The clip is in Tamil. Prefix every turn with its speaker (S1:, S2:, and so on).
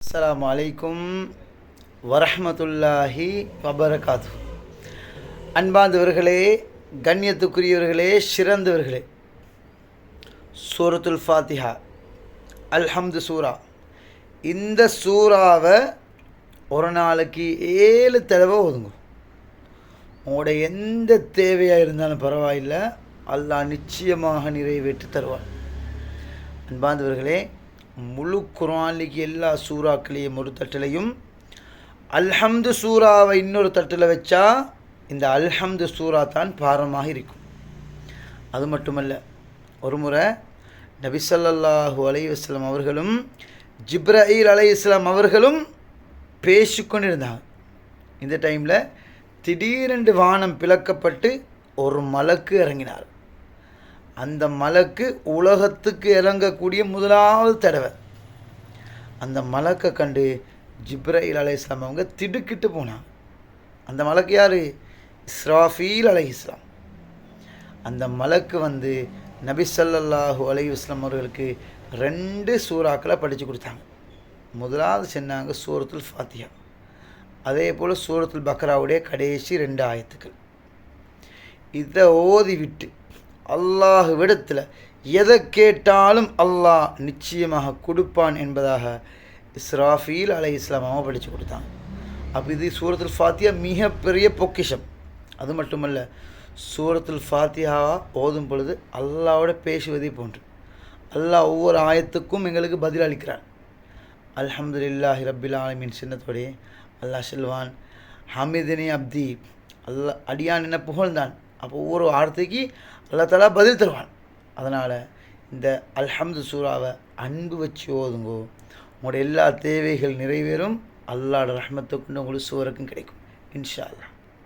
S1: அஸ்ஸலாமு அலைக்கும் வரஹ்மத்துல்லாஹி வபரகாத்து. அன்பார்ந்தவர்களே, கண்ணியத்துக்குரியவர்களே, சிறந்தவர்களே, சூரத்துல் ஃபாத்திஹா அல்ஹம்து சூரா, இந்த சூறாவை ஒரு நாளைக்கு 7 தடவை ஓதுங்க. உங்களோட எந்த தேவையாக இருந்தாலும் பரவாயில்லை, அல்லாஹ் நிச்சயமாக நிறைவேற்றி தருவார். அன்பார்ந்தவர்களே, முழு குர்ஆன்லிக்கு எல்லா சூறாக்களையும் ஒரு தட்டிலையும் அல்ஹம்து சூறாவை இன்னொரு தட்டில் வச்சா இந்த அல்ஹம்து சூறா தான் பாரமாக இருக்கும். அது மட்டுமல்ல, ஒரு முறை நபி ஸல்லல்லாஹு அலைஹி வஸல்லம் அவர்களும் ஜிப்ரஈல் அலைஹிஸ்ஸலாம் அவர்களும் பேசிக்கொண்டிருந்தாங்க. இந்த டைமில் திடீரென்று வானம் பிளக்கப்பட்டு ஒரு மலக்கு இறங்கினார். அந்த மலக்கு உலகத்துக்கு இறங்கக்கூடிய முதலாவது தடவை. அந்த மலக்கை கண்டு ஜிப்ரஈல் அலைஹிஸ்ஸலாம் அவங்க திடுக்கிட்டு போனாங்க. அந்த மலக்கு யார்? இஸ்ராஃபீல் அலைஹிஸ்ஸலாம். அந்த மலக்கு வந்து நபி ஸல்லல்லாஹு அலைஹி வஸல்லம் அவர்களுக்கு 2 சூறாக்களை படித்து கொடுத்தாங்க. முதலாவது சொன்னாங்க சூரத்துல் ஃபாத்திஹா, அதே போல் சூரத்துல் பக்ராவுடைய கடைசி 2 ஆயத்துக்கள். இதை ஓதி விட்டு அல்லாஹ்விடத்தில் எதை கேட்டாலும் அல்லாஹ் நிச்சயமாக கொடுப்பான் என்பதாக இஸ்ராஃபீல் அலைஹிஸ்ஸலாம் அவங்க படித்து கொடுத்தாங்க. அப்போ இது சூரத்துல் ஃபாத்திஹா மிகப்பெரிய பொக்கிஷம். அது மட்டுமல்ல, சூரத்துல் ஃபாத்திஹா ஓதும் பொழுது அல்லாஹ்வோட பேசுவதை போன்று அல்லாஹ் ஒவ்வொரு ஆயத்துக்கும் எங்களுக்கு பதில் அளிக்கிறான். அல்ஹம்துலில்லாஹி ரப்பில் ஆலமீன் சின்னத்தோடைய அல்லாஹ் சொல்வான், ஹமிதினி அப்தி, அல்லாஹ் அடியான் என்ன புகழ்ந்தான். அப்போ ஒவ்வொரு வார்த்தைக்கு அல்லாஹ் தஆலா பதில் தருவான். அதனால் இந்த அல்ஹம்து சூறாவை அன்பு வச்சு ஓதுங்கோ, உங்களோட எல்லா தேவைகள் நிறைவேறும். அல்லாஹ்வோட ரஹ்மத்தை கொண்டு உங்களுக்கு சுவர்க்கம் கிடைக்கும் இன்ஷா அல்லாஹ்.